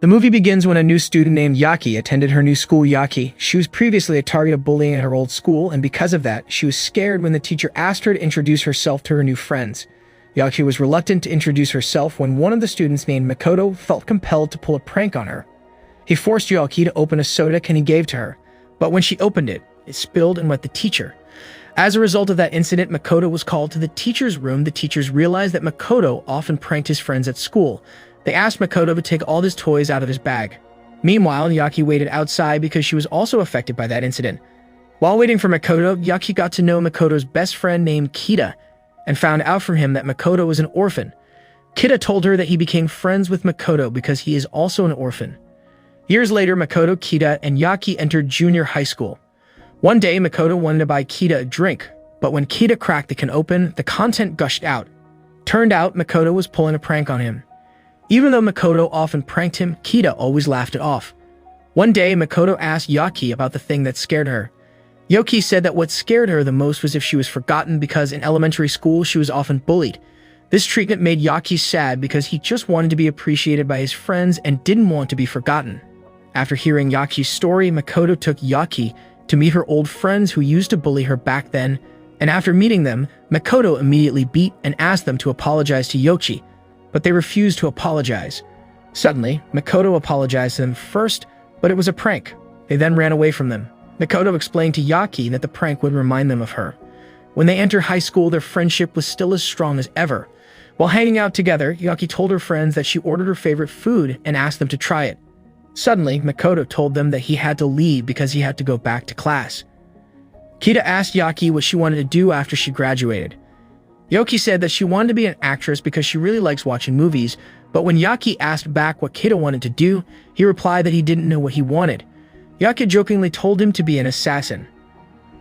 The movie begins when a new student named Yaki attended her new school. Yaki, she was previously a target of bullying at her old school, and because of that, she was scared when the teacher asked her to introduce herself to her new friends. Yaki was reluctant to introduce herself when one of the students named Makoto felt compelled to pull a prank on her. He forced Yaki to open a soda can he gave to her, but when she opened it, it spilled and wet the teacher. As a result of that incident, Makoto was called to the teacher's room. The teachers realized that Makoto often pranked his friends at school. They asked Makoto to take all his toys out of his bag. Meanwhile, Yaki waited outside because she was also affected by that incident. While waiting for Makoto, Yaki got to know Makoto's best friend named Kita and found out from him that Makoto was an orphan. Kita told her that he became friends with Makoto because he is also an orphan. Years later, Makoto, Kita, and Yaki entered junior high school. One day, Makoto wanted to buy Kita a drink, but when Kita cracked the can open, the content gushed out. Turned out, Makoto was pulling a prank on him. Even though Makoto often pranked him, Kita always laughed it off. One day, Makoto asked Yaki about the thing that scared her. Yaki said that what scared her the most was if she was forgotten because in elementary school she was often bullied. This treatment made Yaki sad because he just wanted to be appreciated by his friends and didn't want to be forgotten. After hearing Yaki's story, Makoto took Yaki to meet her old friends who used to bully her back then, and after meeting them, Makoto immediately beat and asked them to apologize to Yoshi, but they refused to apologize. Suddenly, Makoto apologized to them first, but it was a prank. They then ran away from them. Makoto explained to Yaki that the prank would remind them of her. When they entered high school, their friendship was still as strong as ever. While hanging out together, Yaki told her friends that she ordered her favorite food and asked them to try it. Suddenly, Makoto told them that he had to leave because he had to go back to class. Kita asked Yaki what she wanted to do after she graduated. Yaki said that she wanted to be an actress because she really likes watching movies, but when Yaki asked back what Kita wanted to do, he replied that he didn't know what he wanted. Yaki jokingly told him to be an assassin.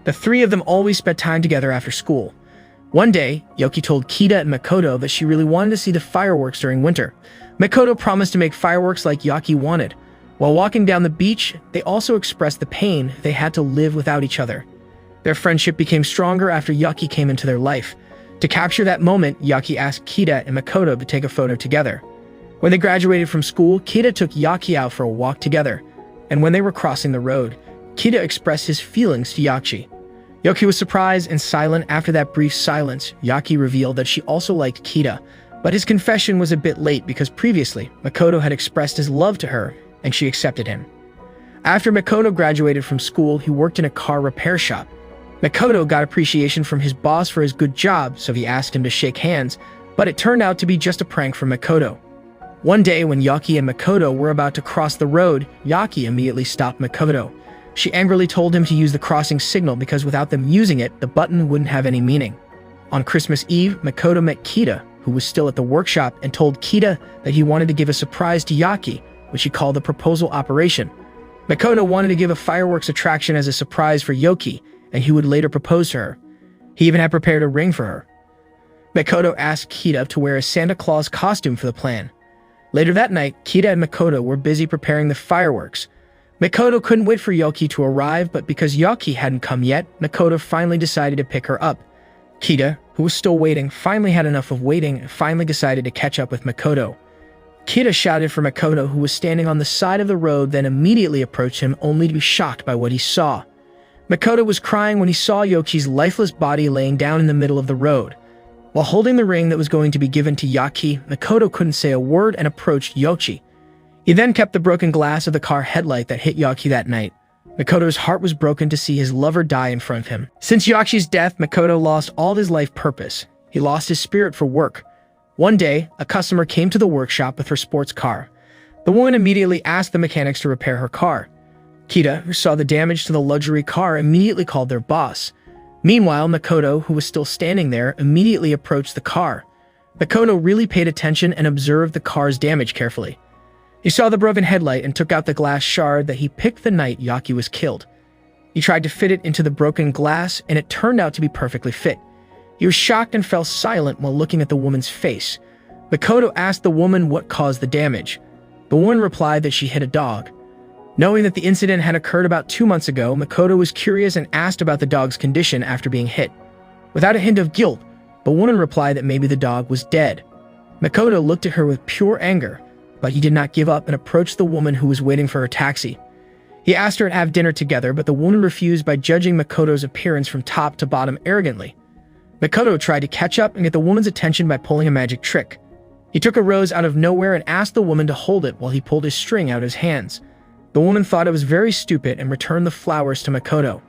The three of them always spent time together after school. One day, Yaki told Kita and Makoto that she really wanted to see the fireworks during winter. Makoto promised to make fireworks like Yaki wanted. While walking down the beach, they also expressed the pain they had to live without each other. Their friendship became stronger after Yaki came into their life. To capture that moment, Yaki asked Kita and Makoto to take a photo together. When they graduated from school, Kita took Yaki out for a walk together, and when they were crossing the road, Kita expressed his feelings to Yaki. Yaki was surprised and silent. After that brief silence, Yaki revealed that she also liked Kita, but his confession was a bit late because previously, Makoto had expressed his love to her, and she accepted him. After Makoto graduated from school, he worked in a car repair shop. Makoto got appreciation from his boss for his good job, so he asked him to shake hands, but it turned out to be just a prank from Makoto. One day, when Yaki and Makoto were about to cross the road, Yaki immediately stopped Makoto. She angrily told him to use the crossing signal because without them using it, the button wouldn't have any meaning. On Christmas Eve, Makoto met Kita, who was still at the workshop, and told Kita that he wanted to give a surprise to Yaki, which he called the proposal operation. Makoto wanted to give a fireworks attraction as a surprise for Yoki, and he would later propose to her. He even had prepared a ring for her. Makoto asked Kita to wear a Santa Claus costume for the plan. Later that night, Kita and Makoto were busy preparing the fireworks. Makoto couldn't wait for Yoki to arrive, but because Yoki hadn't come yet, Makoto finally decided to pick her up. Kita, who was still waiting, finally had enough of waiting and finally decided to catch up with Makoto. Kita shouted for Makoto, who was standing on the side of the road, then immediately approached him only to be shocked by what he saw. Makoto was crying when he saw Yoki's lifeless body laying down in the middle of the road. While holding the ring that was going to be given to Yaki, Makoto couldn't say a word and approached Yoshi. He then kept the broken glass of the car headlight that hit Yaki that night. Makoto's heart was broken to see his lover die in front of him. Since Yoshi's death, Makoto lost all his life purpose. He lost his spirit for work. One day, a customer came to the workshop with her sports car. The woman immediately asked the mechanics to repair her car. Kita, who saw the damage to the luxury car, immediately called their boss. Meanwhile, Makoto, who was still standing there, immediately approached the car. Makoto really paid attention and observed the car's damage carefully. He saw the broken headlight and took out the glass shard that he picked the night Yaki was killed. He tried to fit it into the broken glass, and it turned out to be perfectly fit. He was shocked and fell silent while looking at the woman's face. Makoto asked the woman what caused the damage. The woman replied that she hit a dog. Knowing that the incident had occurred about 2 months ago, Makoto was curious and asked about the dog's condition after being hit. Without a hint of guilt, the woman replied that maybe the dog was dead. Makoto looked at her with pure anger. but he did not give up and approached the woman who was waiting for her taxi. He asked her to have dinner together, but the woman refused by judging Makoto's appearance from top to bottom arrogantly. Makoto tried to catch up and get the woman's attention by pulling a magic trick. He took a rose out of nowhere and asked the woman to hold it while he pulled his string out of his hands. The woman thought it was very stupid and returned the flowers to Makoto.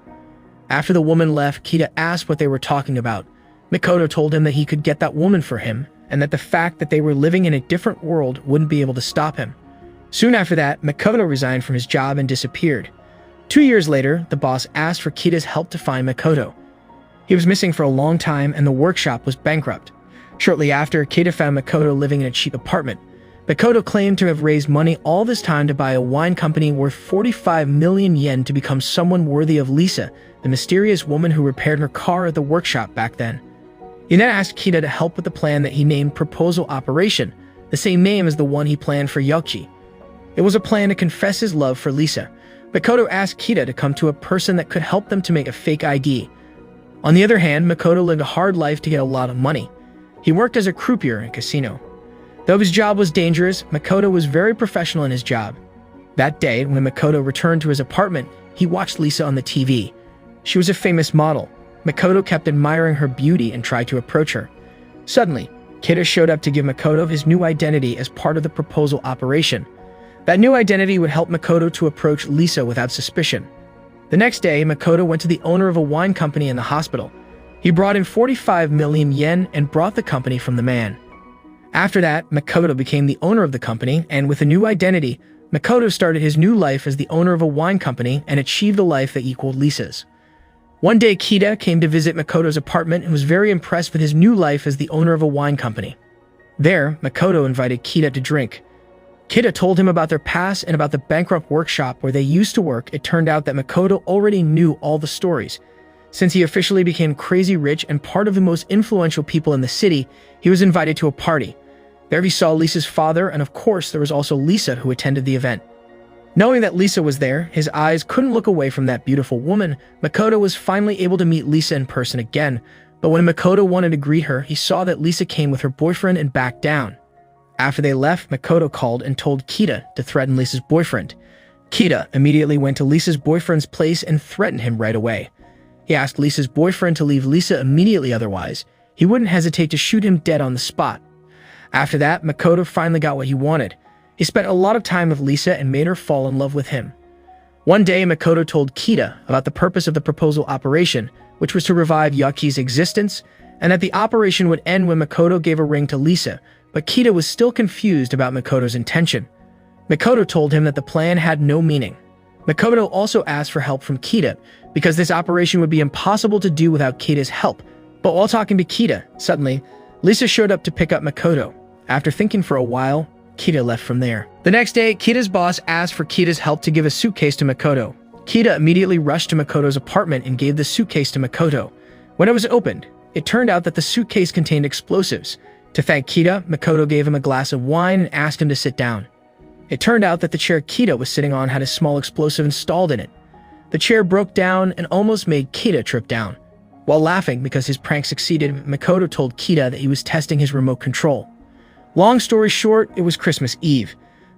After the woman left, Kita asked what they were talking about. Makoto told him that he could get that woman for him, and that the fact that they were living in a different world wouldn't be able to stop him. Soon after that, Makoto resigned from his job and disappeared. 2 years later, the boss asked for Kita's help to find Makoto. He was missing for a long time and the workshop was bankrupt. Shortly after, Kita found Makoto living in a cheap apartment. Makoto claimed to have raised money all this time to buy a wine company worth 45 million yen to become someone worthy of Lisa, the mysterious woman who repaired her car at the workshop back then. He then asked Kita to help with the plan that he named Proposal Operation, the same name as the one he planned for Yuki. It was a plan to confess his love for Lisa. Makoto asked Kita to come to a person that could help them to make a fake ID. On the other hand, Makoto lived a hard life to get a lot of money. He worked as a croupier in a casino. Though his job was dangerous, Makoto was very professional in his job. That day, when Makoto returned to his apartment, he watched Lisa on the TV. She was a famous model. Makoto kept admiring her beauty and tried to approach her. Suddenly, Kita showed up to give Makoto his new identity as part of the proposal operation. That new identity would help Makoto to approach Lisa without suspicion. The next day, Makoto went to the owner of a wine company in the hospital. He brought in 45 million yen and brought the company from the man. After that, Makoto became the owner of the company, and with a new identity, Makoto started his new life as the owner of a wine company and achieved a life that equaled Lisa's. One day, Kita came to visit Makoto's apartment and was very impressed with his new life as the owner of a wine company. There, Makoto invited Kita to drink. Kita told him about their past and about the bankrupt workshop where they used to work. It turned out that Makoto already knew all the stories. Since he officially became crazy rich and part of the most influential people in the city, he was invited to a party. There he saw Lisa's father, and of course there was also Lisa who attended the event. Knowing that Lisa was there, his eyes couldn't look away from that beautiful woman. Makoto was finally able to meet Lisa in person again, but when Makoto wanted to greet her, he saw that Lisa came with her boyfriend and backed down. After they left, Makoto called and told Kita to threaten Lisa's boyfriend. Kita immediately went to Lisa's boyfriend's place and threatened him right away. He asked Lisa's boyfriend to leave Lisa immediately, otherwise he wouldn't hesitate to shoot him dead on the spot. After that, Makoto finally got what he wanted. He spent a lot of time with Lisa and made her fall in love with him. One day, Makoto told Kita about the purpose of the proposal operation, which was to revive Yuki's existence, and that the operation would end when Makoto gave a ring to Lisa, but Kita was still confused about Makoto's intention. Makoto told him that the plan had no meaning. Makoto also asked for help from Kita, because this operation would be impossible to do without Kita's help. But while talking to Kita, suddenly, Lisa showed up to pick up Makoto. After thinking for a while, Kita left from there. The next day, Kita's boss asked for Kita's help to give a suitcase to Makoto. Kita immediately rushed to Makoto's apartment and gave the suitcase to Makoto. When it was opened, it turned out that the suitcase contained explosives. To thank Kita, Makoto gave him a glass of wine and asked him to sit down. It turned out that the chair Kita was sitting on had a small explosive installed in it. The chair broke down and almost made Kita trip down. While laughing because his prank succeeded, Makoto told Kita that he was testing his remote control. Long story short, it was Christmas Eve.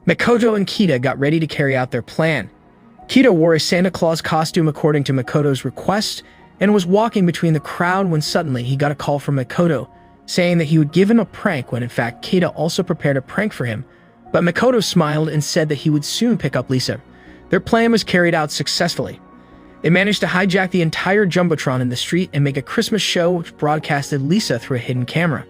Makoto and Kita got ready to carry out their plan. Kita wore a Santa Claus costume according to Makoto's request and was walking between the crowd when suddenly he got a call from Makoto, saying that he would give him a prank when in fact Kita also prepared a prank for him. But Makoto smiled and said that he would soon pick up Lisa. Their plan was carried out successfully. They managed to hijack the entire Jumbotron in the street and make a Christmas show which broadcasted Lisa through a hidden camera.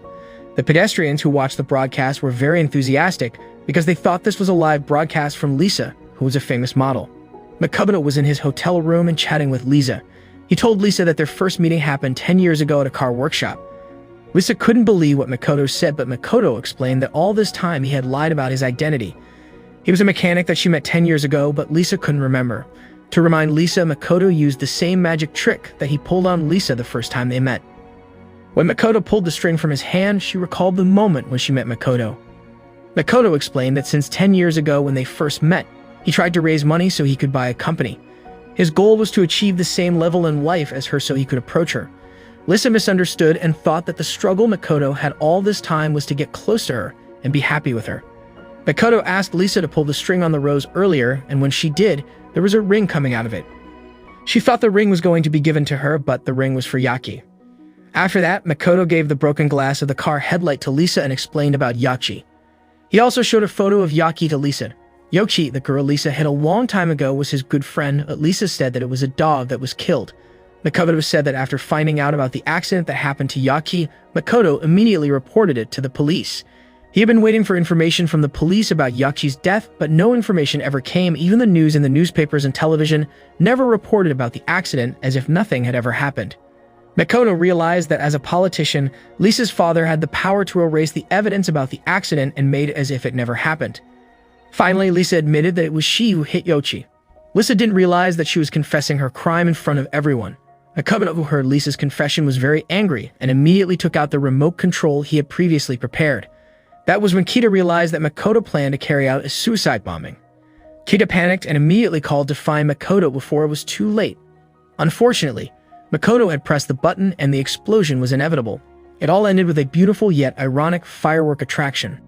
The pedestrians who watched the broadcast were very enthusiastic because they thought this was a live broadcast from Lisa, who was a famous model. Makoto was in his hotel room and chatting with Lisa. He told Lisa that their first meeting happened 10 years ago at a car workshop. Lisa couldn't believe what Makoto said, but Makoto explained that all this time he had lied about his identity. He was a mechanic that she met 10 years ago, but Lisa couldn't remember. To remind Lisa, Makoto used the same magic trick that he pulled on Lisa the first time they met. When Makoto pulled the string from his hand, she recalled the moment when she met Makoto. Makoto explained that since 10 years ago when they first met, he tried to raise money so he could buy a company. His goal was to achieve the same level in life as her so he could approach her. Lisa misunderstood and thought that the struggle Makoto had all this time was to get close to her and be happy with her. Makoto asked Lisa to pull the string on the rose earlier, and when she did, there was a ring coming out of it. She thought the ring was going to be given to her, but the ring was for Yaki. After that, Makoto gave the broken glass of the car headlight to Lisa and explained about Yachi. He also showed a photo of Yaki to Lisa. Yoshi, the girl Lisa hit a long time ago, was his good friend, but Lisa said that it was a dog that was killed. Makoto said that after finding out about the accident that happened to Yaki, Makoto immediately reported it to the police. He had been waiting for information from the police about Yachi's death, but no information ever came. Even the news in the newspapers and television never reported about the accident, as if nothing had ever happened. Makoto realized that as a politician, Lisa's father had the power to erase the evidence about the accident and made as if it never happened. Finally, Lisa admitted that it was she who hit Yoshi. Lisa didn't realize that she was confessing her crime in front of everyone. Makoto, who heard Lisa's confession, was very angry and immediately took out the remote control he had previously prepared. That was when Kita realized that Makoto planned to carry out a suicide bombing. Kita panicked and immediately called to find Makoto before it was too late. Unfortunately, Makoto had pressed the button and the explosion was inevitable. It all ended with a beautiful yet ironic firework attraction.